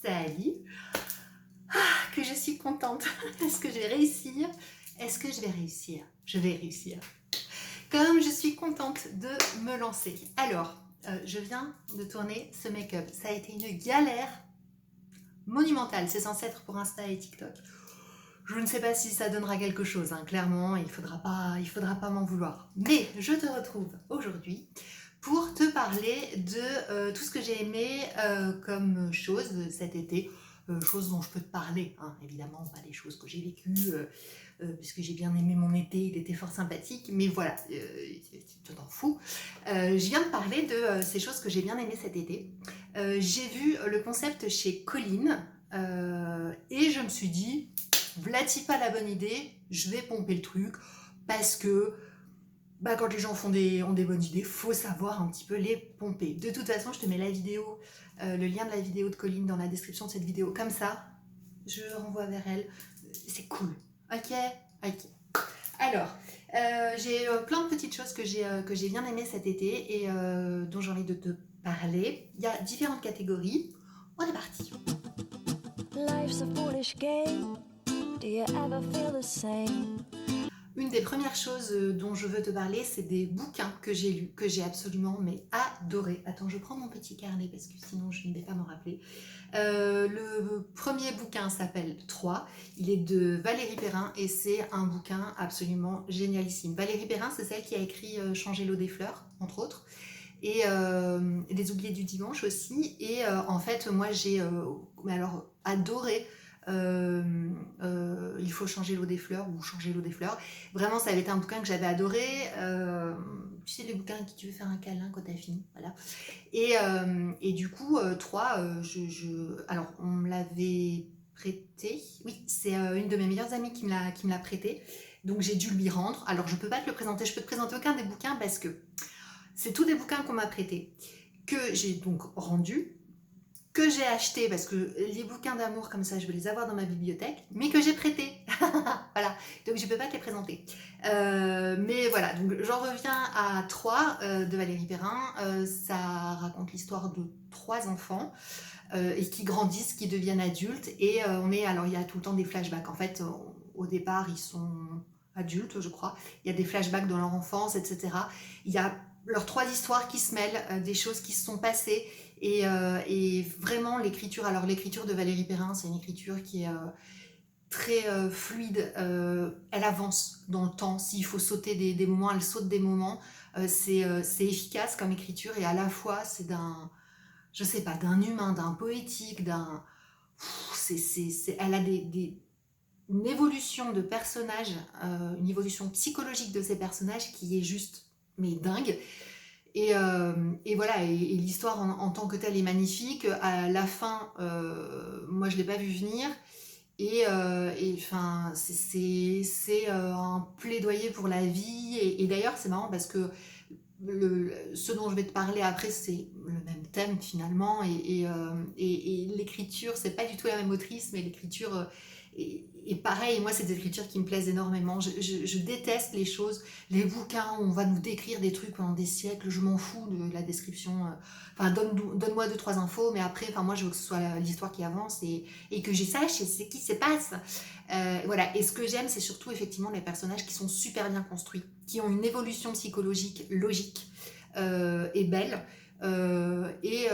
Salut. Que je suis contente. Est-ce que je vais réussir? Est-ce que je vais réussir? Je vais réussir. Comme je suis contente de me lancer. Alors, je viens de tourner ce make-up. Ça a été une galère monumentale. C'est censé être pour Insta et TikTok. Je ne sais pas si ça donnera quelque chose, hein. Clairement, il faudra pas m'en vouloir. Mais je te retrouve aujourd'hui pour te parler de tout ce que j'ai aimé comme chose cet été. Choses dont je peux te parler, hein. Évidemment, pas des choses que j'ai vécues, puisque j'ai bien aimé mon été, il était fort sympathique, mais voilà, tu t'en fous. Je viens de parler de ces choses que j'ai bien aimées cet été. J'ai vu le concept chez Colline, et je me suis dit, v'là-t-il pas la bonne idée, je vais pomper le truc, parce que quand les gens ont des bonnes idées, faut savoir un petit peu les pomper. De toute façon, je te mets la vidéo, le lien de la vidéo de Colline dans la description de cette vidéo. Comme ça, je renvoie vers elle. C'est cool. Ok. Alors, j'ai plein de petites choses que j'ai bien aimées cet été et dont j'ai envie de te parler. Il y a différentes catégories. On est parti. Life's a foolish game. Do you ever feel the same? Une des premières choses dont je veux te parler, c'est des bouquins que j'ai lus, que j'ai absolument adoré. Attends, je prends mon petit carnet parce que sinon je ne vais pas m'en rappeler. Le premier bouquin s'appelle 3. Il est de Valérie Perrin et c'est un bouquin absolument génialissime. Valérie Perrin, c'est celle qui a écrit Changer l'eau des fleurs, entre autres, et Les oubliés du dimanche aussi. Et en fait, moi j'ai adoré Il faut changer l'eau des fleurs ou Changer l'eau des fleurs. Vraiment, ça avait été un bouquin que j'avais adoré. Tu sais, les bouquins à qui tu veux faire un câlin quand t'as fini, voilà. Et du coup, 3, alors on me l'avait prêté. Oui, c'est une de mes meilleures amies qui me l'a prêté. Donc j'ai dû lui rendre. Alors je peux pas te le présenter, je peux te présenter aucun des bouquins parce que c'est tous des bouquins qu'on m'a prêtés, que j'ai donc rendus, que j'ai acheté parce que les bouquins d'amour comme ça je veux les avoir dans ma bibliothèque, mais que j'ai prêté. Voilà, donc je peux pas te les présenter. Mais voilà, donc j'en reviens à 3 de Valérie Perrin. Ça raconte l'histoire de 3 enfants et qui grandissent, qui deviennent adultes, et alors il y a tout le temps des flashbacks. En fait, au départ ils sont adultes, je crois. Il y a des flashbacks dans leur enfance, etc. Il y a leurs 3 histoires qui se mêlent, des choses qui se sont passées, et vraiment l'écriture. Alors l'écriture de Valérie Perrin, c'est une écriture qui est très fluide, elle avance dans le temps. S'il faut sauter des moments, elle saute des moments. C'est efficace comme écriture, et à la fois c'est je sais pas, d'un humain, d'un poétique, elle a une évolution de personnages, une évolution psychologique de ces personnages qui est juste, mais dingue. Et voilà, et l'histoire en tant que telle est magnifique. À la fin, moi je l'ai pas vu venir, et enfin c'est un plaidoyer pour la vie, et d'ailleurs c'est marrant parce que ce dont je vais te parler après, c'est le même thème finalement, et l'écriture, c'est pas du tout la même autrice, mais l'écriture est pareil. Moi, c'est des écritures qui me plaisent énormément. Je déteste les choses, les bouquins où on va nous décrire des trucs pendant des siècles. Je m'en fous de la description. Enfin, donne-moi 2-3 infos, mais après, enfin, moi, je veux que ce soit l'histoire qui avance, et que je sache ce qui se passe. Voilà. Et ce que j'aime, c'est surtout effectivement les personnages qui sont super bien construits, qui ont une évolution psychologique logique et belle. Et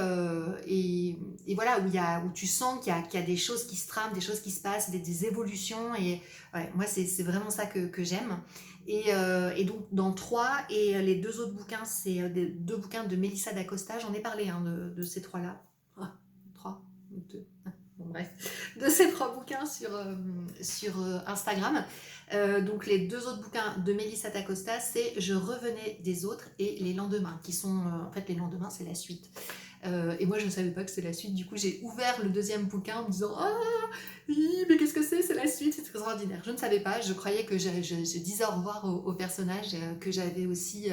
voilà, où tu sens qu'il y a des choses qui se trament, des choses qui se passent, des évolutions. Et ouais, moi, c'est vraiment ça que j'aime. Et donc, dans 3, et les 2 autres bouquins, c'est 2 bouquins de Mélissa d'Acosta. J'en ai parlé, hein, de ces 3-là. 3, 2, bon, bref, de ces 3 bouquins sur Instagram. Donc les 2 autres bouquins de Mélissa d'Acosta, c'est Je revenais des autres et Les lendemains, qui sont en fait, Les lendemains, c'est la suite. Et moi je ne savais pas que c'était la suite, du coup j'ai ouvert le 2e bouquin en me disant ah oui, mais qu'est-ce que c'est la suite, c'est extraordinaire. Je ne savais pas, je croyais que je disais au revoir au personnage que j'avais aussi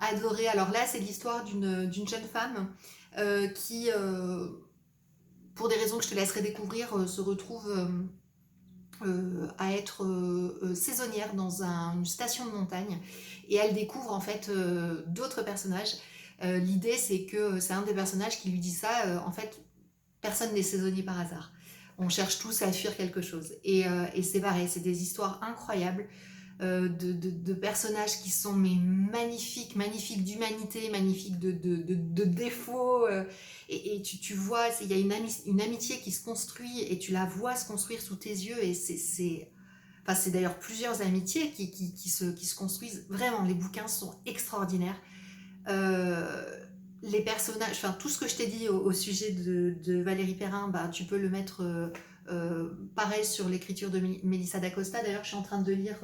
adoré. Alors là, c'est l'histoire d'une jeune femme qui pour des raisons que je te laisserai découvrir, se retrouve à être saisonnière dans une station de montagne, et elle découvre en fait d'autres personnages. L'idée, c'est que c'est un des personnages qui lui dit ça, en fait personne n'est saisonnier par hasard. On cherche tous à fuir quelque chose. Et c'est pareil, c'est des histoires incroyables de personnages qui sont mais magnifiques, magnifiques d'humanité, magnifiques de défauts. Et tu vois, il y a une amitié qui se construit et tu la vois se construire sous tes yeux. Et enfin, c'est d'ailleurs plusieurs amitiés qui se construisent. Vraiment, les bouquins sont extraordinaires. Les personnages, enfin tout ce que je t'ai dit au sujet de Valérie Perrin, bah, tu peux le mettre pareil sur l'écriture de Mélissa d'Acosta. D'ailleurs, je suis en train de lire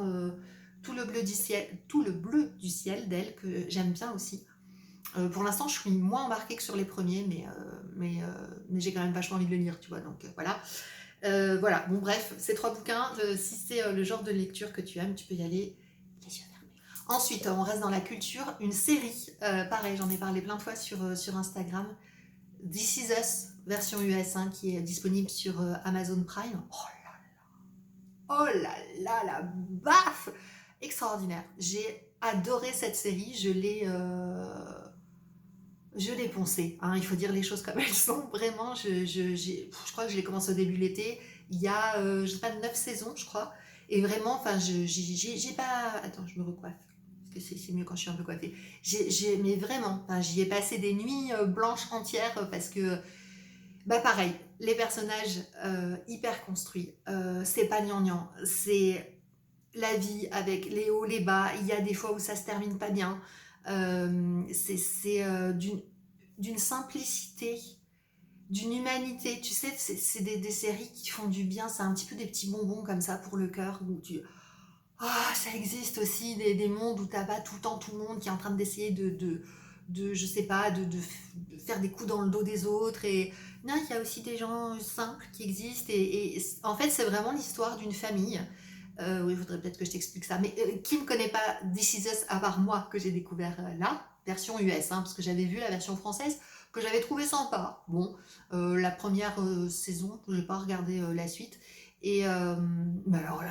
tout le bleu du ciel d'elle, que j'aime bien aussi. Pour l'instant, je suis moins embarquée que sur les premiers, mais j'ai quand même vachement envie de le lire, tu vois, donc voilà. Voilà, bon bref, ces 3 bouquins, si c'est le genre de lecture que tu aimes, tu peux y aller les yeux fermés. Ensuite, on reste dans la culture, une série, pareil, j'en ai parlé plein de fois sur Instagram, This Is Us, version US, hein, qui est disponible sur Amazon Prime. Oh là, la baffe extraordinaire. J'ai adoré cette série, je l'ai poncée, hein, il faut dire les choses comme elles sont. Vraiment, je crois que je l'ai commencé au début de l'été. Il y a, je sais pas, 9 saisons, je crois. Et vraiment, enfin, j'ai pas... Attends, je me recoiffe. Parce que c'est mieux quand je suis un peu coiffée. Mais vraiment, enfin, j'y ai passé des nuits blanches entières parce que, bah pareil, les personnages hyper construits. C'est pas gnangnan. C'est la vie avec les hauts, les bas. Il y a des fois où ça se termine pas bien. C'est d'une simplicité, d'une humanité. Tu sais, c'est des séries qui font du bien. C'est un petit peu des petits bonbons comme ça pour le cœur. Où ça existe aussi des mondes où t'as pas tout le temps tout le monde qui est en train d'essayer je sais pas, de faire des coups dans le dos des autres. Et non, il y a aussi des gens simples qui existent. Et en fait, c'est vraiment l'histoire d'une famille. Oui, il faudrait peut-être que je t'explique ça. Mais qui ne connaît pas This Is Us à part moi que j'ai découvert là, version US, hein, parce que j'avais vu la version française que j'avais trouvé sympa. Bon, la première saison, je n'ai pas regardé la suite. Et mais alors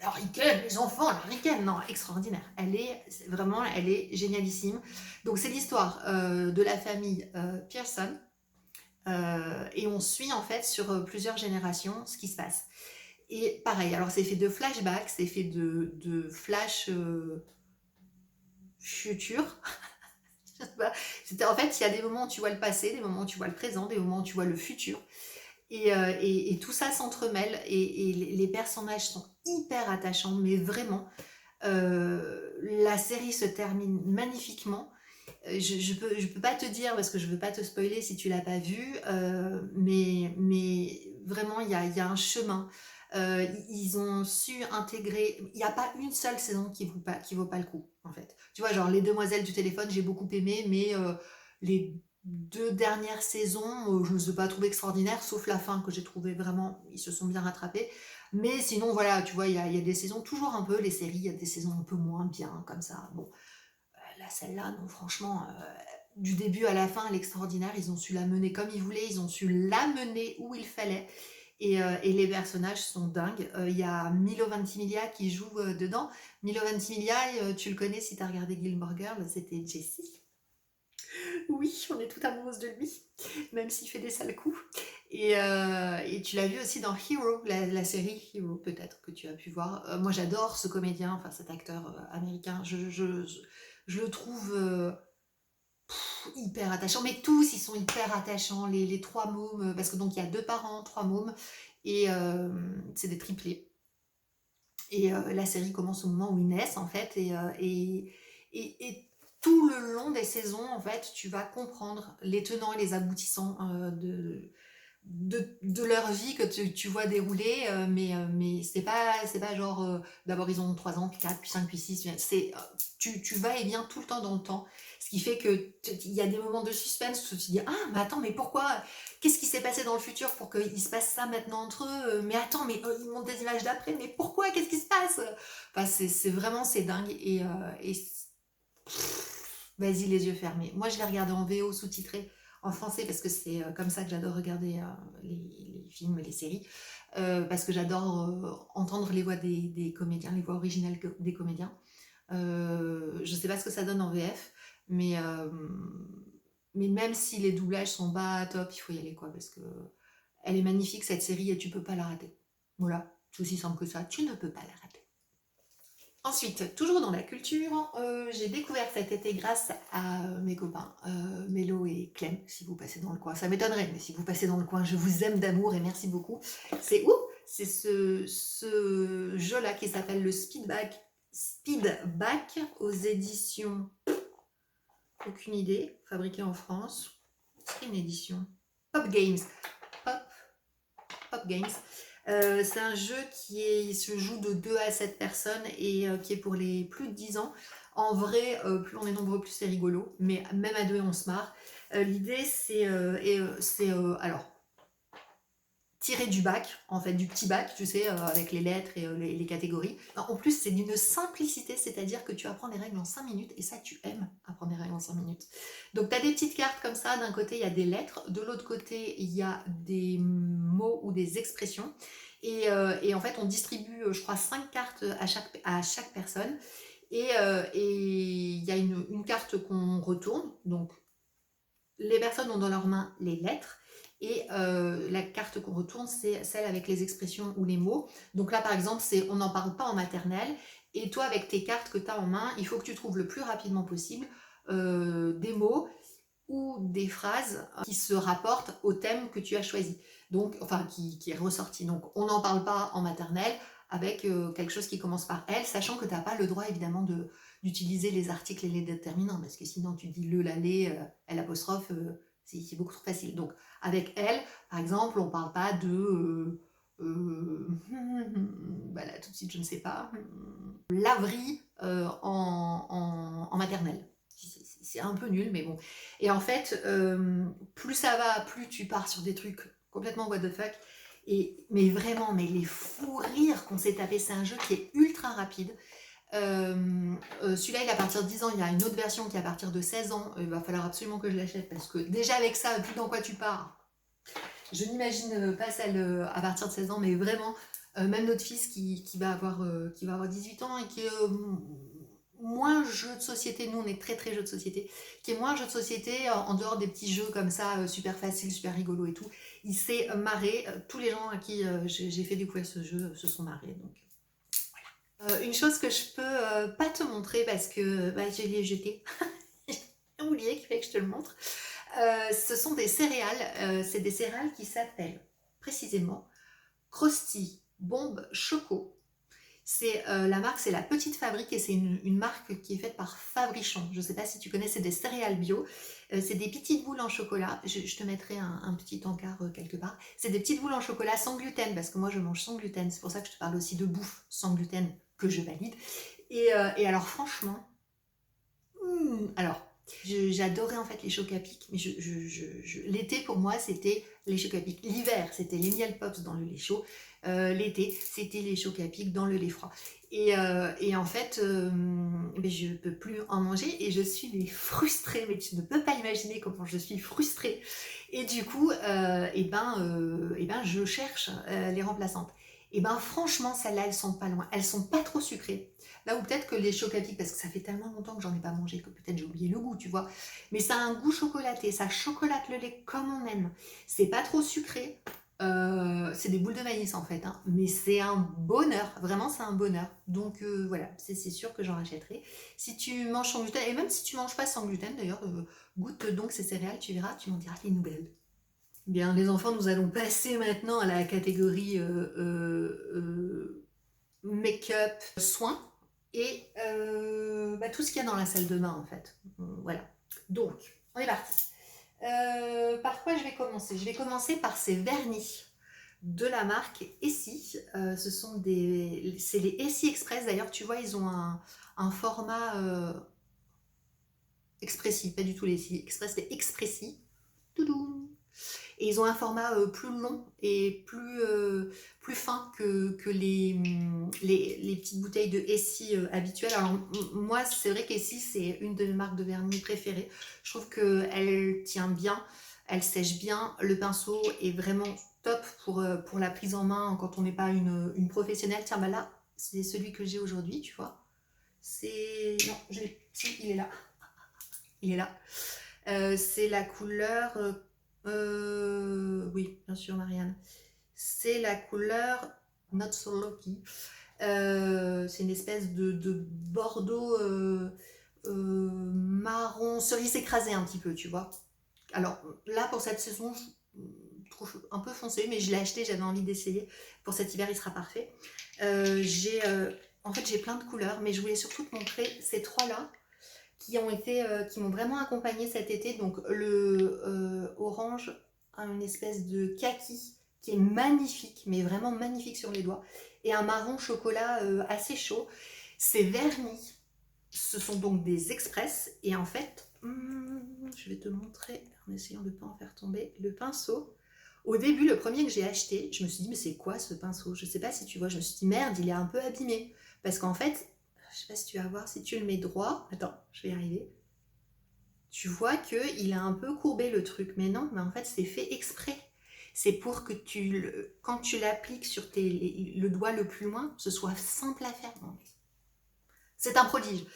la ricaine, les enfants, la ricaine, non, extraordinaire. Elle est génialissime. Donc c'est l'histoire de la famille Pearson. Et on suit en fait sur plusieurs générations ce qui se passe. Et pareil, alors c'est fait de flashbacks, c'est fait de flash futur. En fait, il y a des moments où tu vois le passé, des moments où tu vois le présent, des moments où tu vois le futur. Et tout ça s'entremêle et les personnages sont hyper attachants, mais vraiment, la série se termine magnifiquement. Je peux pas te dire parce que je veux pas te spoiler si tu l'as pas vu, mais vraiment il y a un chemin. Ils ont su intégrer. Il n'y a pas une seule saison qui vaut pas le coup en fait. Tu vois, genre les Demoiselles du téléphone, j'ai beaucoup aimé, mais les 2 dernières saisons, je ne les ai pas trouvées extraordinaires, sauf la fin que j'ai trouvé vraiment, ils se sont bien rattrapés. Mais sinon, voilà, tu vois, il y a des saisons, toujours un peu, les séries, il y a des saisons un peu moins bien, comme ça. Bon, là, celle-là, non, franchement, du début à la fin, elle est extraordinaire. Ils ont su la mener comme ils voulaient, ils ont su la mener où il fallait. Et les personnages sont dingues. Il y a Milo Ventimiglia qui joue dedans. Milo Ventimiglia, tu le connais si tu as regardé Gilmore Girls, c'était Jesse. Oui, on est tout amoureuse de lui, même s'il fait des sales coups. Et tu l'as vu aussi dans Hero, la série Hero, peut-être que tu as pu voir. Moi, j'adore ce comédien, enfin cet acteur américain. Je le trouve hyper attachant. Mais tous, ils sont hyper attachants. Les 3 mômes, parce que donc il y a 2 parents, 3 mômes, et c'est des triplés. Et la série commence au moment où ils naissent, en fait, et tout le long des saisons, en fait, tu vas comprendre les tenants et les aboutissants de leur vie que tu vois dérouler, mais c'est pas genre, d'abord ils ont 3 ans, puis 4, puis 5, puis 6, tu vas et viens tout le temps dans le temps, ce qui fait que il y a des moments de suspense où tu te dis, ah, mais attends, mais pourquoi, qu'est-ce qui s'est passé dans le futur pour qu'il se passe ça maintenant entre eux, mais attends, mais ils montent des images d'après, mais pourquoi, qu'est-ce qui se passe, enfin, c'est vraiment, c'est dingue, vas-y les yeux fermés. Moi je l'ai regardé en VO sous-titré, en français parce que c'est comme ça que j'adore regarder les films et les séries, parce que j'adore entendre les voix des comédiens, les voix originales des comédiens. Je sais pas ce que ça donne en VF, mais mais même si les doublages sont pas top, il faut y aller quoi, parce que elle est magnifique cette série et tu peux pas la rater. Voilà, c'est aussi simple que ça, tu ne peux pas la rater. Ensuite, toujours dans la culture, j'ai découvert cet été grâce à mes copains, Mélo et Clem, si vous passez dans le coin. Ça m'étonnerait, mais si vous passez dans le coin, je vous aime d'amour et merci beaucoup. C'est où? C'est ce jeu-là qui s'appelle le Speedback aux éditions, aucune idée, fabriqué en France. C'est une édition. Pop Games. Pop, Pop Games. C'est un jeu qui se joue de 2 à 7 personnes et qui est pour les plus de 10 ans. En vrai, plus on est nombreux, plus c'est rigolo, mais même à deux, on se marre. L'idée, c'est alors tiré du bac, en fait, du petit bac, tu sais, avec les lettres et les catégories. En plus, c'est d'une simplicité, c'est-à-dire que tu apprends les règles en 5 minutes, et ça, tu aimes apprendre les règles en 5 minutes. Donc, tu as des petites cartes comme ça, d'un côté, il y a des lettres, de l'autre côté, il y a des mots ou des expressions, et en fait, on distribue, je crois, 5 cartes à chaque personne, et il y a une carte qu'on retourne, donc les personnes ont dans leurs mains les lettres, et la carte qu'on retourne, c'est celle avec les expressions ou les mots. Donc là, par exemple, c'est on n'en parle pas en maternelle, et toi, avec tes cartes que tu as en main, il faut que tu trouves le plus rapidement possible des mots ou des phrases qui se rapportent au thème que tu as choisi, donc, enfin, qui est ressorti. Donc, on n'en parle pas en maternelle avec quelque chose qui commence par elle, sachant que tu n'as pas le droit, évidemment, d'utiliser les articles et les déterminants, parce que sinon, tu dis le, la, les, elle apostrophe, c'est beaucoup trop facile. Donc, avec elle, par exemple, on ne parle pas de... bah là, tout de suite, je ne sais pas. Laverie en maternelle. C'est un peu nul, mais bon. Et en fait, plus ça va, plus tu pars sur des trucs complètement what the fuck. Mais vraiment, mais les fous rires qu'on s'est tapé, c'est un jeu qui est ultra rapide. Celui-là, il est à partir de 10 ans. Il y a une autre version qui est à partir de 16 ans. Il va falloir absolument que je l'achète parce que déjà avec ça, vu dans quoi tu pars, je n'imagine pas celle à partir de 16 ans, mais vraiment, même notre fils qui va avoir 18 ans et qui est moins jeu de société, nous on est très très jeu de société, qui est moins jeu de société en dehors des petits jeux comme ça, super faciles, super rigolos et tout. Il s'est marré, tous les gens à qui j'ai fait découvrir ce jeu se sont marrés. Donc une chose que je peux pas te montrer parce que bah, je l'ai jeté, j'ai oublié qu'il fallait que je te le montre. Ce sont des céréales, c'est des céréales qui s'appellent précisément Krusty Bombe Choco. C'est la marque, c'est la Petite Fabrique et c'est une marque qui est faite par Fabrichon. Je ne sais pas si tu connais, c'est des céréales bio. C'est des petites boules en chocolat. Je te mettrai un petit encart quelque part. C'est des petites boules en chocolat sans gluten parce que moi je mange sans gluten. C'est pour ça que je te parle aussi de bouffe sans gluten que je valide. Et alors franchement, alors j'adorais en fait les chocs à pic, mais l'été pour moi c'était les chocs à pic. L'hiver c'était les miel pops dans le lait chaud. L'été c'était les chocs à pic dans le lait froid. Et en fait, mais je ne peux plus en manger et je suis frustrée, mais tu ne peux pas imaginer comment je suis frustrée. Et du coup, je cherche les remplaçantes. Et ben franchement, celles-là, elles sont pas loin. Elles sont pas trop sucrées. Là où peut-être que les chocs-à-pic, parce que ça fait tellement longtemps que j'en ai pas mangé que peut-être j'ai oublié le goût, tu vois. Mais ça a un goût chocolaté, ça chocolate le lait comme on aime. C'est pas trop sucré. C'est des boules de maïs en fait, hein. Mais c'est un bonheur, vraiment c'est un bonheur. Donc voilà, c'est sûr que j'en rachèterai. Si tu manges sans gluten, et même si tu manges pas sans gluten d'ailleurs, goûte donc ces céréales, tu verras, tu m'en diras les nouvelles. Bien, les enfants, nous allons passer maintenant à la catégorie make-up, soins et tout ce qu'il y a dans la salle de bain en fait. Voilà. Donc, on est parti. Par quoi je vais commencer? Je vais commencer par ces vernis de la marque Essie. C'est les Essie Express. D'ailleurs, tu vois, ils ont un format Expressi, pas du tout les Essie Express, c'est Expressi. Toudoum. Et ils ont un format plus long et plus fin que les petites bouteilles de Essie habituelles. Alors moi, c'est vrai qu'Essie, c'est une de mes marques de vernis préférées. Je trouve qu'elle tient bien, elle sèche bien. Le pinceau est vraiment top pour la prise en main quand on n'est pas une professionnelle. Tiens, bah là, c'est celui que j'ai aujourd'hui, tu vois. Non, si, il est là. Il est là. C'est la couleur... oui, bien sûr, Marianne. C'est la couleur Not So Lucky. C'est une espèce de bordeaux marron, cerise écrasée un petit peu, tu vois. Alors là, pour cette saison, je trouve un peu foncé, mais je l'ai acheté, j'avais envie d'essayer. Pour cet hiver, il sera parfait. En fait, j'ai plein de couleurs, mais je voulais surtout te montrer ces trois-là qui m'ont vraiment accompagnée cet été. Donc le orange, une espèce de kaki qui est magnifique, mais vraiment magnifique sur les doigts, et un marron chocolat assez chaud. C'est vernis. Ce sont donc des express, et en fait, je vais te montrer en essayant de ne pas en faire tomber le pinceau. Au début, le premier que j'ai acheté, je me suis dit, mais c'est quoi ce pinceau? Je ne sais pas si tu vois, je me suis dit, merde, il est un peu abîmé. Parce qu'en fait, je sais pas si tu vas voir, si tu le mets droit, attends, je vais y arriver. Tu vois qu'il a un peu courbé le truc, mais non, mais en fait c'est fait exprès. C'est pour que quand tu l'appliques sur le doigt le plus loin, ce soit simple à faire. C'est un prodige.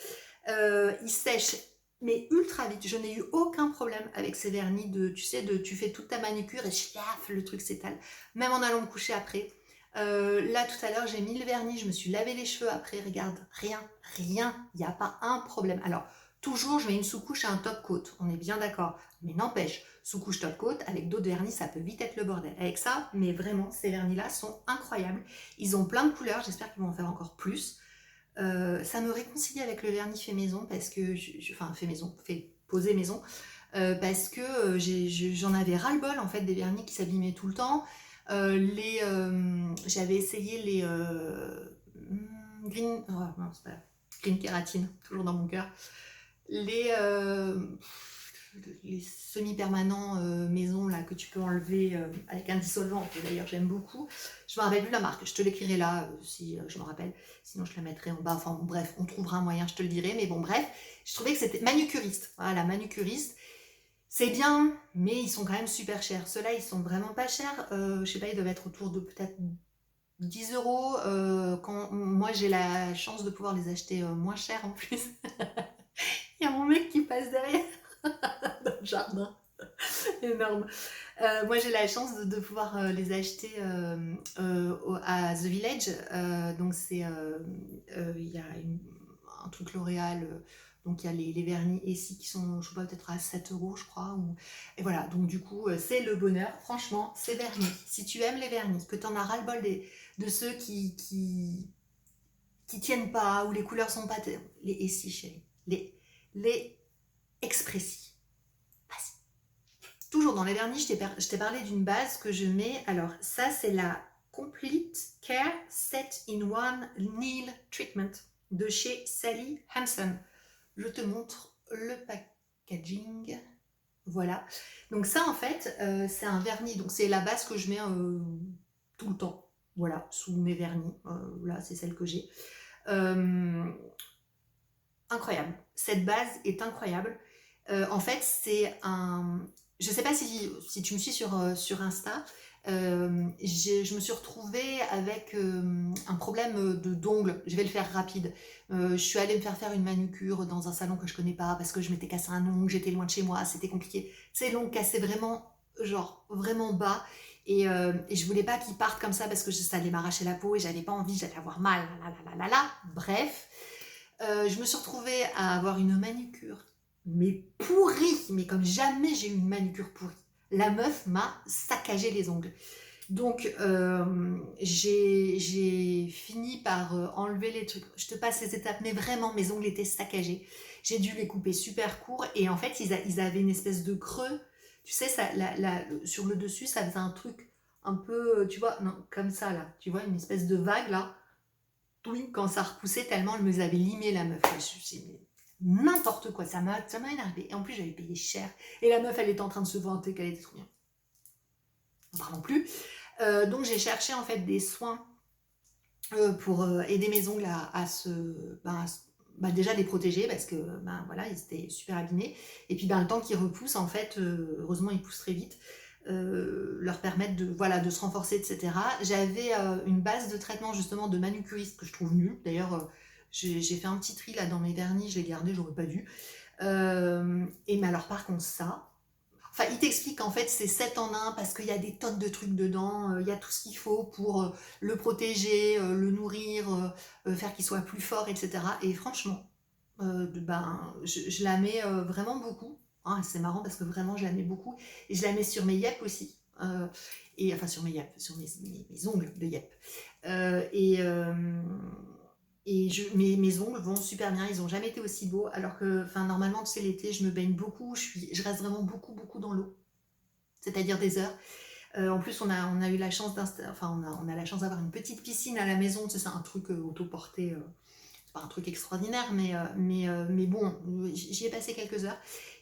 Il sèche, mais ultra vite. Je n'ai eu aucun problème avec ces vernis tu sais, tu fais toute ta manucure et chiaf, le truc s'étale. Même en allant me coucher après. Là tout à l'heure j'ai mis le vernis, je me suis lavé les cheveux après, regarde, rien, il n'y a pas un problème. Alors toujours je mets une sous-couche et un top coat, on est bien d'accord, mais n'empêche, sous-couche top coat avec d'autres vernis ça peut vite être le bordel. Avec ça, mais vraiment ces vernis là sont incroyables, ils ont plein de couleurs, j'espère qu'ils vont en faire encore plus. Ça me réconcilie avec le vernis fait maison parce que, enfin fait maison, fait poser maison, parce que j'en avais ras-le-bol en fait des vernis qui s'abîmaient tout le temps. J'avais essayé les green, oh, non, c'est pas green kératine, toujours dans mon cœur. Les, les semi-permanents maison là que tu peux enlever avec un dissolvant, que d'ailleurs j'aime beaucoup. Je me rappelle plus la marque, je te l'écrirai là si je me rappelle, sinon je la mettrai en bas. Enfin bon, bref, on trouvera un moyen, je te le dirai. Mais bon, bref, je trouvais que c'était manucuriste. Voilà, manucuriste. C'est bien, mais ils sont quand même super chers. Ceux-là, ils sont vraiment pas chers. Je sais pas, ils doivent être autour de peut-être 10 euros. Quand moi, j'ai la chance de pouvoir les acheter moins cher en plus. Il y a mon mec qui passe derrière dans le jardin. Énorme. Moi, j'ai la chance de pouvoir les acheter à The Village. Donc, il y a un truc L'Oréal. Donc, il y a les vernis ici qui sont, je sais pas, peut-être à 7 euros, je crois. Et voilà, donc du coup, c'est le bonheur. Franchement, ces vernis. Si tu aimes les vernis, que tu en as ras-le-bol de ceux qui tiennent pas, ou les couleurs sont pas... Les ici, chérie. Les expressis. Toujours dans les vernis, je t'ai parlé d'une base que je mets. Alors, ça, c'est la Complete Care Set in One Nail Treatment de chez Sally Hansen. Je te montre le packaging. Voilà. Donc ça, en fait, c'est un vernis. Donc, c'est la base que je mets tout le temps. Voilà, sous mes vernis. Là, c'est celle que j'ai. Incroyable. Cette base est incroyable. En fait, c'est un... Je ne sais pas si tu me suis sur Insta, je me suis retrouvée avec un problème d'ongles. Je vais le faire rapide. Je suis allée me faire une manucure dans un salon que je connais pas parce que je m'étais cassé un ongle, j'étais loin de chez moi, c'était compliqué. Ces l'ongle cassé vraiment, genre vraiment bas. Et je voulais pas qu'il parte comme ça parce que ça allait m'arracher la peau et j'avais pas envie, j'allais avoir mal. Bref, je me suis retrouvée à avoir une manucure mais pourrie, mais comme jamais j'ai eu une manucure pourrie. La meuf m'a saccagé les ongles. Donc, j'ai fini par enlever les trucs. Je te passe les étapes, mais vraiment, mes ongles étaient saccagés. J'ai dû les couper super courts. Et en fait, ils avaient une espèce de creux. Tu sais, sur le dessus, ça faisait un truc un peu, tu vois, non, comme ça, là. Tu vois, une espèce de vague, là. Oui, quand ça repoussait tellement, elle me avait limé, la meuf. N'importe quoi, ça m'a énervé. Et en plus, j'avais payé cher. Et la meuf, elle était en train de se vanter qu'elle était trop bien. Enfin, non plus. Donc, j'ai cherché en fait des soins pour aider mes ongles à déjà les protéger parce que voilà, ils étaient super abîmés. Et puis le temps qu'ils repoussent, en fait, heureusement, ils poussent très vite. Leur permettre de se renforcer, etc. J'avais une base de traitement justement de manucuriste que je trouve nulle. D'ailleurs, j'ai fait un petit tri là dans mes vernis, je l'ai gardé, j'aurais pas dû. Et mais alors par contre ça, enfin il t'explique qu'en fait c'est 7 en un parce qu'il y a des tonnes de trucs dedans, il y a tout ce qu'il faut pour le protéger, le nourrir, faire qu'il soit plus fort, etc. Et franchement, ben, je la mets vraiment beaucoup. Hein, c'est marrant parce que vraiment je la mets beaucoup. Et je la mets sur mes yep aussi. Et enfin sur mes yep, sur mes ongles de yep. Et mes ongles vont super bien, ils n'ont jamais été aussi beaux. Alors que normalement, tu sais, l'été, je me baigne beaucoup, je reste vraiment beaucoup, beaucoup dans l'eau. C'est-à-dire des heures. En plus, on a eu la chance on a la chance d'avoir une petite piscine à la maison. Tu sais, c'est un truc autoporté. C'est pas un truc extraordinaire, mais bon, j'y ai passé quelques heures.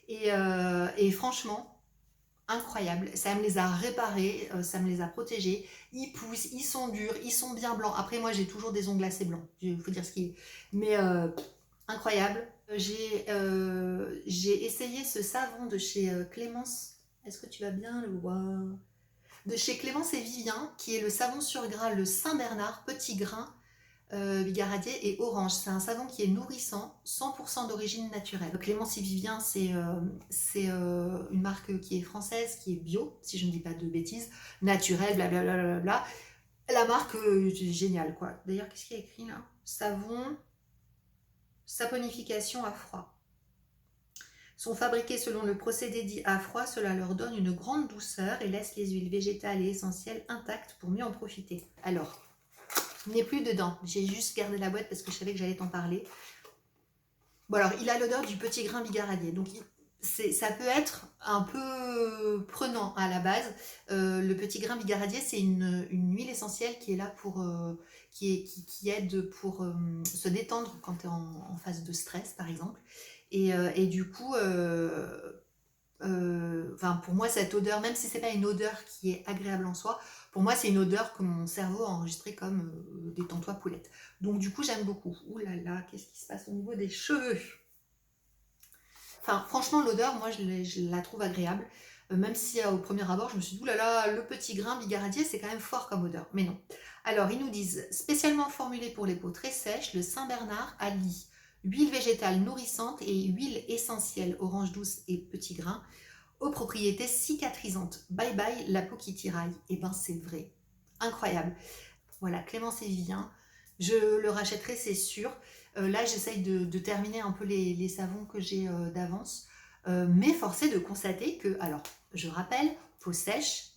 Et franchement, incroyable, ça me les a réparés, ça me les a protégés, ils poussent, ils sont durs, ils sont bien blancs. Après moi j'ai toujours des ongles assez blancs, il faut dire ce qui est. Mais incroyable. J'ai essayé ce savon de chez Clémence, est-ce que tu vas bien le voir? De chez Clémence et Vivien, qui est le savon sur gras, le Saint-Bernard, petit grain, bigaradier et orange. C'est un savon qui est nourrissant, 100% d'origine naturelle. Clémence et Vivien, c'est une marque qui est française, qui est bio, si je ne dis pas de bêtises, naturelle, blablabla. La marque, géniale, quoi. D'ailleurs, qu'est-ce qu'il y a écrit là? Savon, saponification à froid. Sont fabriqués selon le procédé dit à froid, cela leur donne une grande douceur et laisse les huiles végétales et essentielles intactes pour mieux en profiter. Alors, il n'est plus dedans, j'ai juste gardé la boîte parce que je savais que j'allais t'en parler. Bon alors, il a l'odeur du petit grain bigaradier, donc ça peut être un peu prenant à la base. Le petit grain bigaradier, c'est une huile essentielle qui est là pour, qui aide pour se détendre quand tu es en phase de stress, par exemple. Et du coup, pour moi, cette odeur, même si c'est pas une odeur qui est agréable en soi, pour moi, c'est une odeur que mon cerveau a enregistrée comme détends-toi poulette. Donc du coup, j'aime beaucoup. Ouh là là, qu'est-ce qui se passe au niveau des cheveux? Enfin, franchement, l'odeur, moi, je la trouve agréable. Même si au premier abord, je me suis dit, ouh là là, le petit grain bigaradier, c'est quand même fort comme odeur. Mais non. Alors, ils nous disent, spécialement formulé pour les peaux très sèches, le Saint-Bernard allie huile végétale nourrissante et huile essentielle, orange douce et petit grain, aux propriétés cicatrisantes. Bye bye la peau qui tiraille. Et ben c'est vrai. Incroyable. Voilà, Clémence et Vivien. Je le rachèterai, c'est sûr. Là, j'essaye de terminer un peu les savons que j'ai d'avance. Mais force est de constater que, alors, je rappelle, peau sèche,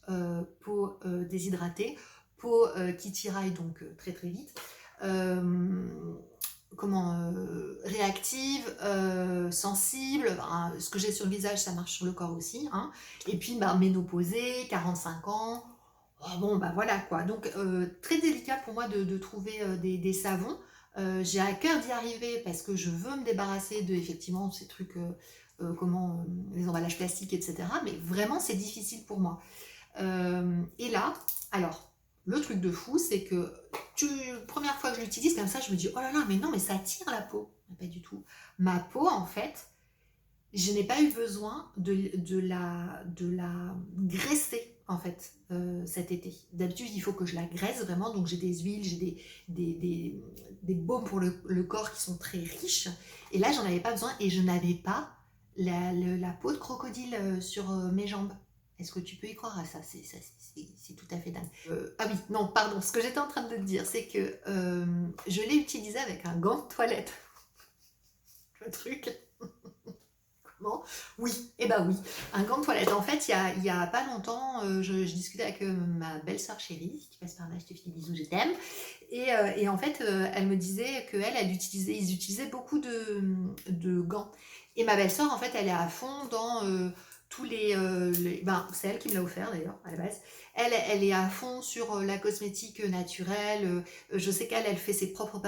peau déshydratée, peau qui tiraille donc très très vite. Réactive, sensible, ce que j'ai sur le visage ça marche sur le corps aussi, hein. Et puis ménopausée, 45 ans, oh, bon voilà quoi, donc très délicat pour moi de trouver des savons. J'ai à cœur d'y arriver parce que je veux me débarrasser de effectivement ces trucs, les emballages plastiques, etc. Mais vraiment c'est difficile pour moi. Et là, alors, le truc de fou, c'est que première fois que je l'utilise comme ça, je me dis, oh là là, mais non, mais ça tire la peau. Pas du tout. Ma peau, en fait, je n'ai pas eu besoin de la graisser, en fait, cet été. D'habitude, il faut que je la graisse vraiment, donc j'ai des huiles, j'ai des baumes pour le corps qui sont très riches. Et là, j'en avais pas besoin et je n'avais pas la peau de crocodile sur mes jambes. Est-ce que tu peux y croire à ça? C'est tout à fait dingue. Ah oui, non, pardon, ce que j'étais en train de te dire, c'est que je l'ai utilisé avec un gant de toilette. Le truc. Comment? Oui, et bah oui, un gant de toilette. En fait, il y a pas longtemps, je discutais avec ma belle-sœur chérie, qui passe par là, je te fais des bisous, je t'aime. Et en fait, elle me disait ils utilisaient beaucoup de gants. Et ma belle-sœur, en fait, elle est à fond dans tous c'est elle qui me l'a offert d'ailleurs, à la base. Elle est à fond sur la cosmétique naturelle. Je sais qu'elle fait ses propres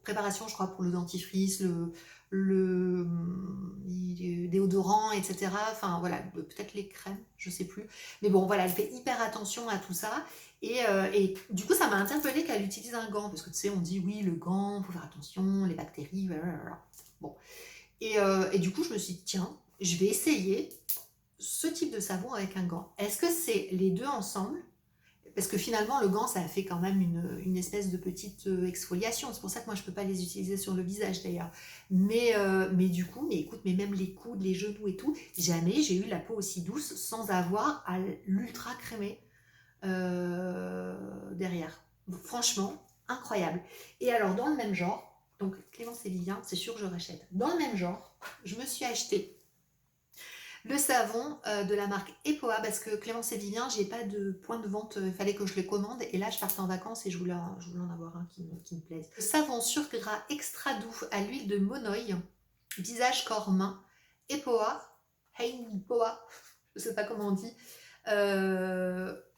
préparations, je crois, pour le dentifrice, le déodorant, etc. Enfin voilà, peut-être les crèmes, je sais plus. Mais bon, voilà, elle fait hyper attention à tout ça. Et du coup, ça m'a interpellée qu'elle utilise un gant, parce que tu sais, on dit oui, le gant, faut faire attention, les bactéries, blablabla. Bon. Et du coup, je me suis dit, tiens, je vais essayer ce type de savon avec un gant. Est-ce que c'est les deux ensemble? Parce que finalement, le gant, ça a fait quand même une espèce de petite exfoliation. C'est pour ça que moi, je ne peux pas les utiliser sur le visage d'ailleurs. Mais du coup, mais écoute, mais même les coudes, les genoux et tout, jamais j'ai eu la peau aussi douce sans avoir à l'ultra crémer derrière. Franchement, incroyable. Et alors, dans le même genre, donc Clémence et Vivien, c'est sûr que je rachète. Dans le même genre, je me suis acheté le savon de la marque Epoa, parce que Clémence et Vivien, j'ai pas de point de vente, il fallait que je les commande, et là je partais en vacances et je voulais en avoir un qui me plaise. Le savon sur gras extra doux à l'huile de monoï, visage, corps, main, Epoa, Epoa, je sais pas comment on dit,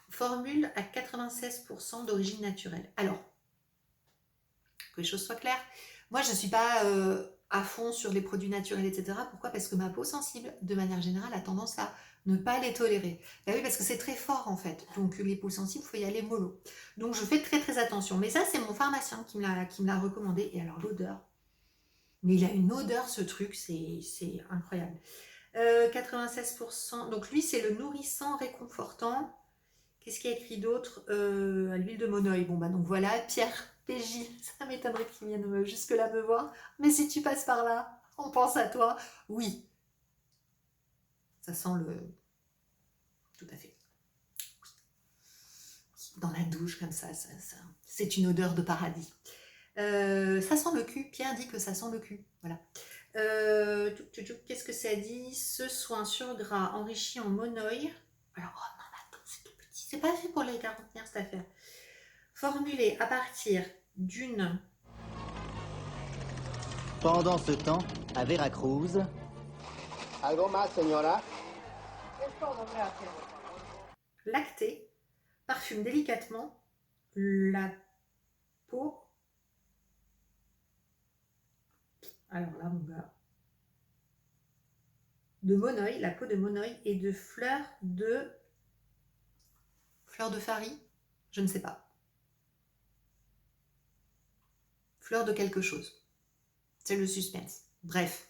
formule à 96% d'origine naturelle. Alors, que les choses soient claires, moi je ne suis pas à fond sur les produits naturels, etc. Pourquoi? Parce que ma peau sensible, de manière générale, a tendance à ne pas les tolérer. Ben oui, parce que c'est très fort en fait. Donc les peaux sensibles, il faut y aller mollo. Donc je fais très très attention. Mais ça, c'est mon pharmacien qui me l'a recommandé. Et alors l'odeur, mais il a une odeur ce truc, c'est incroyable. 96%, donc lui c'est le nourrissant réconfortant. Qu'est-ce qu'il y a écrit d'autre? À l'huile de monoï. Bon, bah donc voilà, Pierre PJ, ça m'étonnerait qu'il vienne jusque-là me voir. Mais si tu passes par là, on pense à toi. Oui, ça sent le... Tout à fait. Dans la douche, comme ça c'est une odeur de paradis. Ça sent le cul. Pierre dit que ça sent le cul. Voilà. Qu'est-ce que ça dit? Ce soin sur gras enrichi en monoï. Alors, oh non, attends, c'est tout petit. C'est pas fait pour les quarantenaires, cette affaire. Formulé à partir d'une... Pendant ce temps, à Veracruz... ¿Algo más, señora? lactée, parfume délicatement la peau. Alors là, mon gars. De monoï, la peau de monoï et de fleurs de... Fleurs de farie? Je ne sais pas. Fleurs de quelque chose. C'est le suspense. Bref.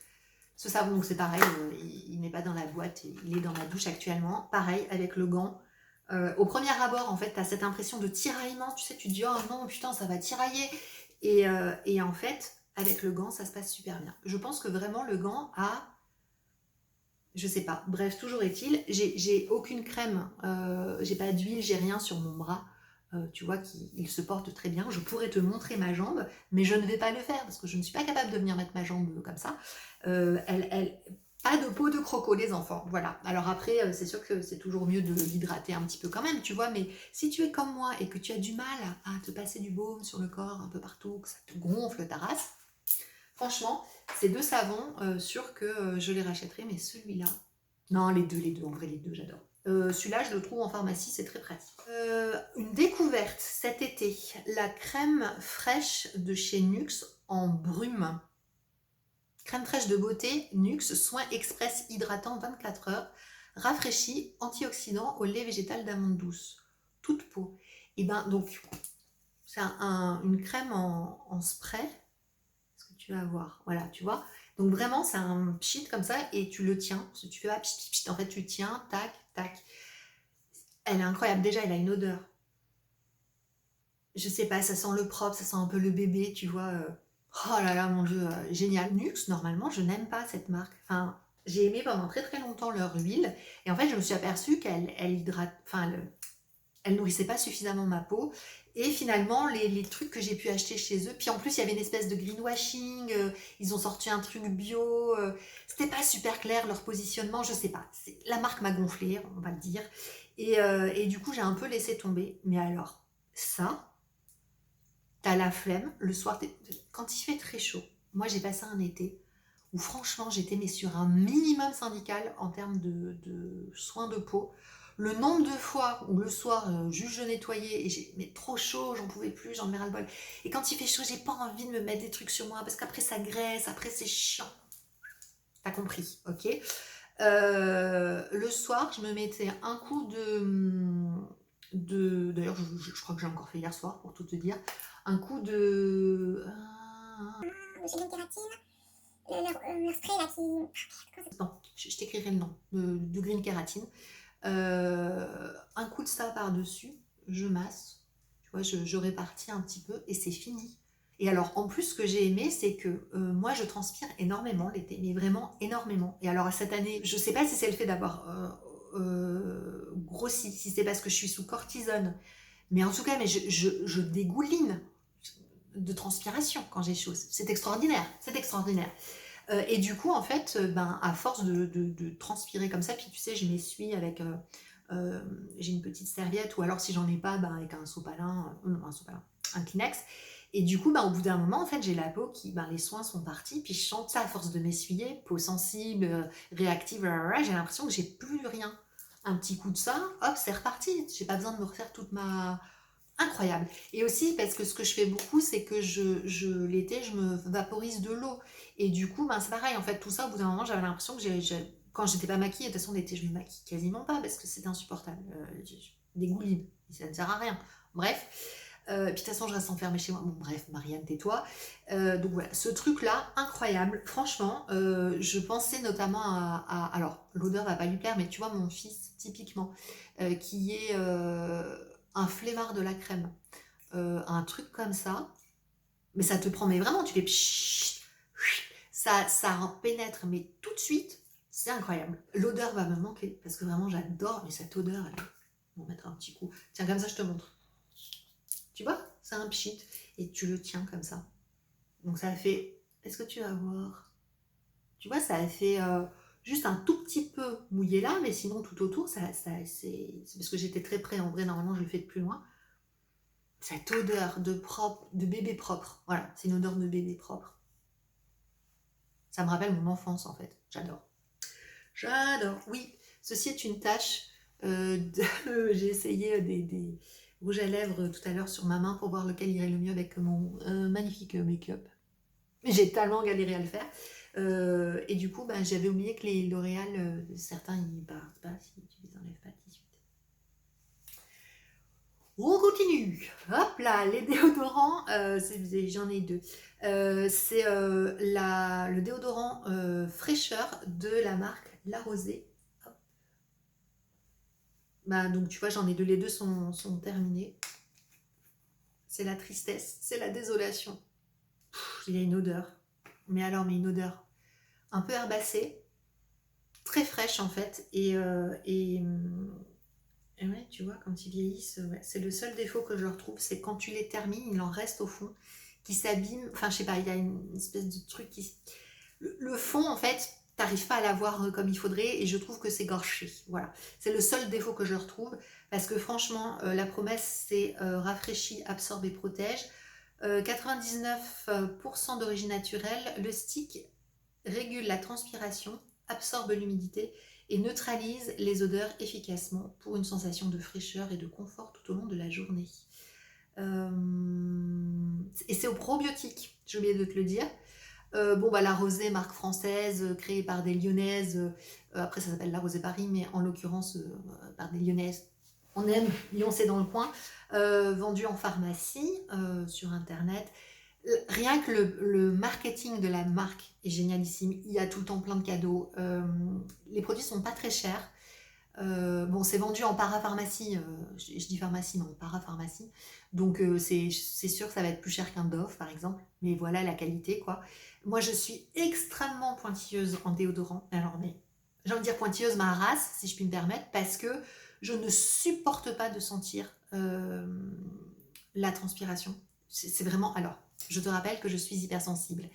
Ce savon, donc c'est pareil, il n'est pas dans la boîte, il est dans la douche actuellement. Pareil, avec le gant. Au premier abord, en fait, tu as cette impression de tiraillement. Tu sais, tu te dis, oh non, putain, ça va tirailler. Et en fait, avec le gant, ça se passe super bien. Je pense que vraiment, le gant a... Je sais pas. Bref, toujours est-il, j'ai aucune crème, j'ai pas d'huile, j'ai rien sur mon bras. Tu vois qu'il se porte très bien. Je pourrais te montrer ma jambe, mais je ne vais pas le faire parce que je ne suis pas capable de venir mettre ma jambe comme ça. Pas de peau de croco, les enfants. Voilà. Alors après, c'est sûr que c'est toujours mieux de l'hydrater un petit peu quand même, tu vois. Mais si tu es comme moi et que tu as du mal à te passer du baume sur le corps un peu partout, que ça te gonfle ta race, franchement, ces deux savons, sûr que je les rachèterai. Mais celui-là, non, les deux, en vrai, les deux, j'adore. Celui-là, je le trouve en pharmacie, c'est très pratique. Une découverte cet été, la crème fraîche de chez Nuxe en brume. Crème fraîche de beauté, Nuxe, soin express hydratant 24 heures, rafraîchi, antioxydant au lait végétal d'amande douce. Toute peau. Et ben donc, c'est une crème en spray. Est-ce que tu vas voir? Voilà, tu vois. Donc vraiment, c'est un pchit comme ça et tu le tiens. Tu fais pas pchit, pchit, en fait, tu tiens, tac, tac. Elle est incroyable. Déjà, elle a une odeur. Je sais pas, ça sent le propre, ça sent un peu le bébé, tu vois. Oh là là, mon Dieu, génial. Nuxe, normalement, je n'aime pas cette marque. Enfin, j'ai aimé pendant très très longtemps leur huile. Et en fait, je me suis aperçue qu'elle hydrate... Enfin, elle nourrissait pas suffisamment ma peau. Et finalement, les trucs que j'ai pu acheter chez eux, puis en plus, il y avait une espèce de greenwashing, ils ont sorti un truc bio, c'était pas super clair leur positionnement, je sais pas. La marque m'a gonflé, on va le dire. Et du coup, j'ai un peu laissé tomber. Mais alors, ça, t'as la flemme, le soir, quand il fait très chaud. Moi, j'ai passé un été où franchement, j'étais mais sur un minimum syndical en termes de soins de peau. Le nombre de fois où le soir, juste je nettoyais et j'ai mais trop chaud, j'en pouvais plus, j'en mets ras le bol. Et quand il fait chaud, j'ai pas envie de me mettre des trucs sur moi parce qu'après ça graisse, après c'est chiant. T'as compris, ok? Le soir, je me mettais un coup d'ailleurs, je crois que j'ai encore fait hier soir pour tout te dire, un coup de... Chez Green Kératine, leur spray là qui... Non, je t'écrirai le nom, de Green Kératine. Un coup de ça par-dessus, je masse, tu vois, je répartis un petit peu et c'est fini. Et alors, en plus, ce que j'ai aimé, c'est que moi, je transpire énormément l'été, mais vraiment énormément. Et alors, cette année, je sais pas si c'est le fait d'avoir grossi, si c'est parce que je suis sous cortisone, mais en tout cas, mais je dégouline de transpiration quand j'ai chaud. C'est extraordinaire, c'est extraordinaire. Et du coup, en fait, ben, à force de transpirer comme ça, puis tu sais, je m'essuie avec... j'ai une petite serviette, ou alors si j'en ai pas, ben, avec un sopalin, un sopalin, un Kleenex. Et du coup, ben, au bout d'un moment, en fait, j'ai la peau qui, ben, les soins sont partis, puis je sens ça à force de m'essuyer, peau sensible, réactive, j'ai l'impression que j'ai plus rien. Un petit coup de ça, hop, c'est reparti. J'ai pas besoin de me refaire toute ma... Incroyable. Et aussi parce que ce que je fais beaucoup, c'est que l'été, je me vaporise de l'eau. Et du coup, ben, c'est pareil, en fait, tout ça, au bout d'un moment, j'avais l'impression que quand j'étais pas maquillée, de toute façon, l'été, je me maquille quasiment pas parce que c'est insupportable. Je dégouline, ça ne sert à rien. Bref. Puis de toute façon, je reste enfermée chez moi. Bon, bref, Marianne, tais-toi. Donc voilà, ce truc-là, incroyable. Franchement, je pensais notamment alors, l'odeur va pas lui plaire, mais tu vois, mon fils, typiquement, qui est un flemmard de la crème, un truc comme ça, mais ça te prend, mais vraiment, tu fais pshhh, ça pénètre, mais tout de suite, c'est incroyable. L'odeur va me manquer, parce que vraiment, j'adore, mais cette odeur, on va mettre un petit coup. Tiens, comme ça, je te montre. Tu vois, c'est un pchit, et tu le tiens comme ça. Donc ça a fait, est-ce que tu vas voir? Tu vois, ça a fait juste un tout petit peu mouillé là, mais sinon tout autour, c'est parce que j'étais très près, en vrai, normalement, je le fais de plus loin. Cette odeur de propre, de bébé propre. Voilà, c'est une odeur de bébé propre. Ça me rappelle mon enfance, en fait. J'adore. J'adore. Oui, ceci est une tâche. J'ai essayé des rouges à lèvres tout à l'heure sur ma main pour voir lequel irait le mieux avec mon magnifique make-up. Mais j'ai tellement galéré à le faire. Et du coup, ben, j'avais oublié que les L'Oréal, certains, ils partent pas si tu les enlèves pas tout de suite. On continue. Hop là, les déodorants, j'en ai deux. C'est le déodorant fraîcheur de la marque La Rosée. Hop. Bah, donc tu vois, j'en ai deux. Les deux sont terminés. C'est la tristesse, c'est la désolation. Il y a une odeur. Mais alors, mais une odeur un peu herbacée, très fraîche en fait. Et ouais, tu vois, quand ils vieillissent, ouais, c'est le seul défaut que je leur trouve, c'est quand tu les termines, il en reste au fond, qui s'abîme. Enfin, je sais pas, il y a une espèce de truc qui... Le fond, en fait, t'arrives pas à l'avoir comme il faudrait, et je trouve que c'est gâché. Voilà, c'est le seul défaut que je leur trouve, parce que franchement, la promesse, c'est rafraîchit, absorbe et protège. 99% d'origine naturelle, le stick régule la transpiration, absorbe l'humidité et neutralise les odeurs efficacement pour une sensation de fraîcheur et de confort tout au long de la journée. Et c'est au probiotique, j'ai oublié de te le dire. Bon, bah, la Rosée, marque française, créée par des Lyonnaises. Après, ça s'appelle la Rosée Paris, mais en l'occurrence, par des Lyonnaises. On aime, Lyon, c'est dans le coin. Vendue en pharmacie, sur Internet. Rien que le marketing de la marque est génialissime. Il y a tout le temps plein de cadeaux. Les produits sont pas très chers. Bon, c'est vendu en parapharmacie. Je dis pharmacie, non, parapharmacie. Donc, c'est sûr que ça va être plus cher qu'un Dove, par exemple. Mais voilà la qualité, quoi. Moi, je suis extrêmement pointilleuse en déodorant. Alors, mais j'ai envie de dire pointilleuse ma race, si je puis me permettre, parce que je ne supporte pas de sentir la transpiration. C'est vraiment... Alors, je te rappelle que je suis hypersensible.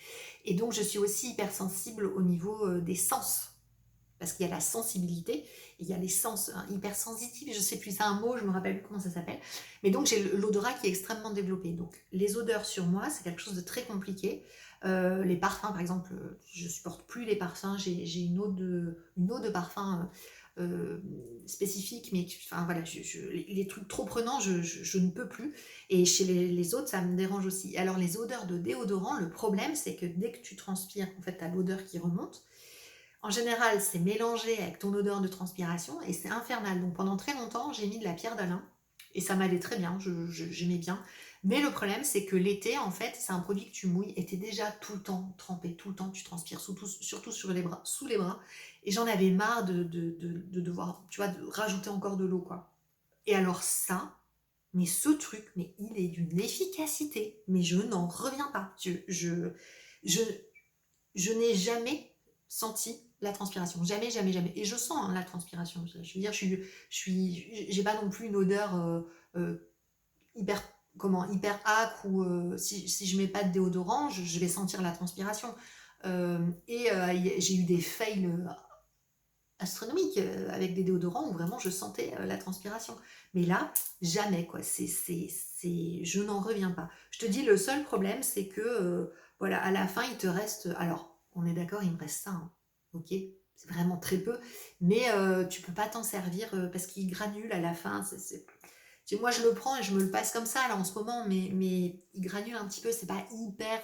Et donc, je suis aussi hypersensible au niveau des sens. Parce qu'il y a la sensibilité, et il y a les sens hypersensitifs, je ne sais plus, c'est un mot, je ne me rappelle plus comment ça s'appelle. Mais donc, j'ai l'odorat qui est extrêmement développé. Donc, les odeurs sur moi, c'est quelque chose de très compliqué. Les parfums, par exemple, je ne supporte plus les parfums. J'ai une eau de parfum spécifique, mais enfin, voilà, les trucs trop prenants, je ne peux plus. Et chez les autres, ça me dérange aussi. Alors, les odeurs de déodorant, le problème, c'est que dès que tu transpires, en fait, tu as l'odeur qui remonte. En général, c'est mélangé avec ton odeur de transpiration et c'est infernal. Donc pendant très longtemps, j'ai mis de la pierre d'Alain et ça m'allait très bien, j'aimais bien. Mais le problème, c'est que l'été, en fait, c'est un produit que tu mouilles et t'es déjà tout le temps trempé, tout le temps tu transpires, surtout sur les bras, sous les bras. Et j'en avais marre de devoir, tu vois, de rajouter encore de l'eau, quoi. Et alors ça, mais ce truc, mais il est d'une efficacité, mais je n'en reviens pas. Je n'ai jamais senti la transpiration, jamais, jamais, jamais. Et je sens la transpiration. Je veux dire, j'ai pas non plus une odeur hyper âcre ou si je mets pas de déodorant, je vais sentir la transpiration. J'ai eu des fails astronomiques avec des déodorants où vraiment je sentais la transpiration. Mais là, jamais quoi. Je n'en reviens pas. Je te dis, le seul problème, c'est que voilà, à la fin, il te reste. Alors, on est d'accord, il me reste ça, hein, ok. C'est vraiment très peu, mais tu peux pas t'en servir parce qu'il granule à la fin. Moi, je le prends et je me le passe comme ça là en ce moment, mais il granule un petit peu. C'est pas hyper.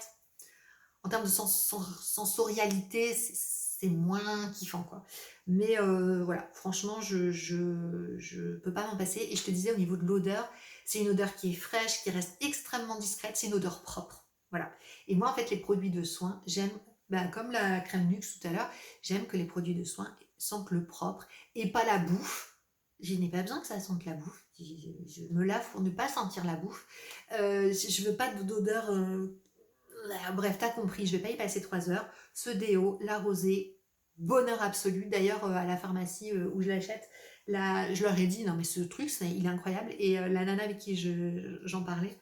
En termes de sensorialité, c'est moins kiffant quoi. Mais voilà, franchement, je peux pas m'en passer. Et je te disais, au niveau de l'odeur, c'est une odeur qui est fraîche, qui reste extrêmement discrète. C'est une odeur propre. Voilà. Et moi, en fait, les produits de soins, j'aime, comme la crème luxe tout à l'heure, j'aime que les produits de soins sentent le propre et pas la bouffe. Je n'ai pas besoin que ça sente la bouffe. Je me lave pour ne pas sentir la bouffe. Je veux pas d'odeur. Bref, t'as compris, je vais pas y passer 3 heures. Ce déo, la rosée, bonheur absolu. D'ailleurs, à la pharmacie où je l'achète, je leur ai dit, non mais ce truc, il est incroyable. Et la nana avec qui j'en parlais,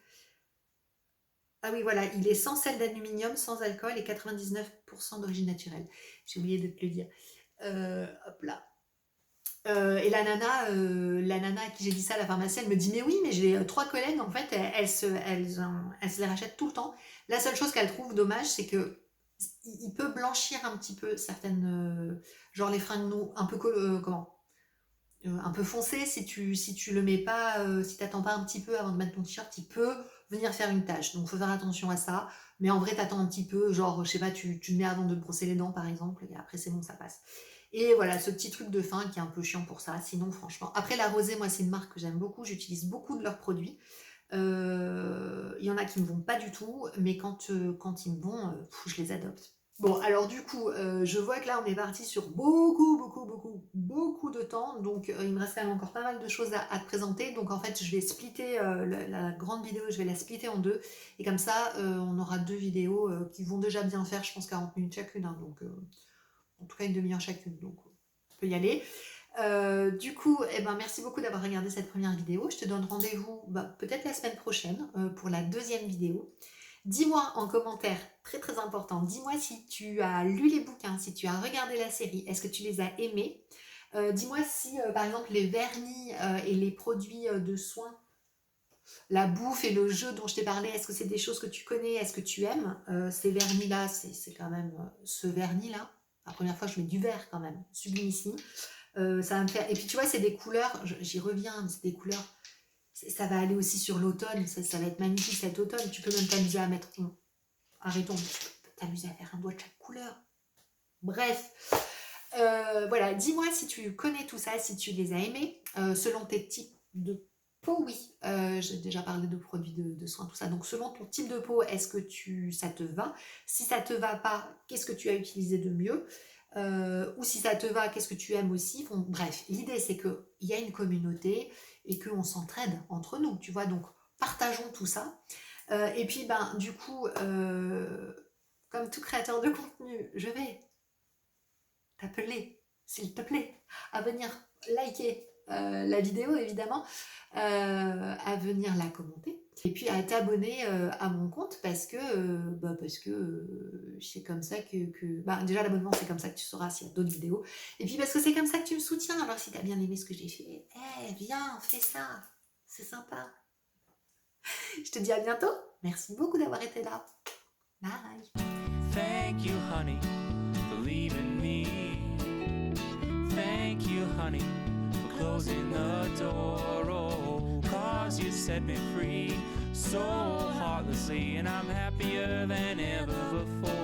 ah oui, voilà, il est sans sel d'aluminium, sans alcool et 99% d'origine naturelle. J'ai oublié de te le dire. Hop là. Et la nana à qui j'ai dit ça, la pharmacienne, me dit mais oui, mais j'ai 3 collègues, en fait, elles se les rachètent tout le temps. La seule chose qu'elle trouve dommage, c'est que il peut blanchir un petit peu certaines, genre les fringues un peu un peu foncé, si tu le mets pas, si t'attends pas un petit peu avant de mettre ton t-shirt, il peut venir faire une tache. Donc faut faire attention à ça. Mais en vrai, t'attends un petit peu, genre, je sais pas, tu le mets avant de te brosser les dents par exemple, et après c'est bon, ça passe. Et voilà, ce petit truc de fin qui est un peu chiant pour ça. Sinon, franchement. Après, la Rosée, moi, c'est une marque que j'aime beaucoup. J'utilise beaucoup de leurs produits. Il y en a qui me vont pas du tout, mais quand ils me vont, je les adopte. Bon, alors du coup, je vois que là, on est parti sur beaucoup de temps. Donc, il me reste quand même encore pas mal de choses à te présenter. Donc, en fait, je vais splitter la grande vidéo, je vais la splitter en 2. Et comme ça, on aura 2 vidéos qui vont déjà bien faire, je pense, 40 minutes chacune. Hein, donc, en tout cas, une demi-heure chacune. Donc, on peut y aller. Du coup, merci beaucoup d'avoir regardé cette première vidéo. Je te donne rendez-vous peut-être la semaine prochaine pour la 2e vidéo. Dis-moi en commentaire, très très important, dis-moi si tu as lu les bouquins, si tu as regardé la série, est-ce que tu les as aimés? Dis-moi si par exemple les vernis et les produits de soins, la bouffe et le jeu dont je t'ai parlé, est-ce que c'est des choses que tu connais, est-ce que tu aimes? Ces vernis-là, c'est quand même ce vernis-là. La première fois que je mets du vert quand même, sublimissime. Ça va me faire... Et puis tu vois, c'est des couleurs, j'y reviens, mais c'est des couleurs... Ça va aller aussi sur l'automne, ça va être magnifique cet automne. Tu peux même t'amuser à mettre... Arrêtons, tu peux t'amuser à faire un doigt de chaque couleur. Bref, voilà, dis-moi si tu connais tout ça, si tu les as aimés, selon tes types de peau, oui. J'ai déjà parlé de produits de soins, tout ça. Donc, selon ton type de peau, est-ce que ça te va? Si ça te va pas, qu'est-ce que tu as utilisé de mieux? Ou si ça te va, qu'est-ce que tu aimes aussi? Bon, bref, l'idée c'est qu'il y a une communauté et qu'on s'entraide entre nous, tu vois, donc partageons tout ça. Et puis, du coup, comme tout créateur de contenu, je vais t'appeler, s'il te plaît, à venir liker la vidéo, évidemment, à venir la commenter, et puis à t'abonner à mon compte parce que c'est comme ça que déjà l'abonnement, c'est comme ça que tu sauras s'il y a d'autres vidéos, et puis parce que c'est comme ça que tu me soutiens. Alors si tu as bien aimé ce que j'ai fait, viens, fais ça, c'est sympa. Je te dis à bientôt. Merci beaucoup d'avoir été là. Bye. Thank you, honey, for leaving me. Thank you, honey, for closing the door. Oh, 'cause you set me free so heartlessly, and I'm happier than ever before.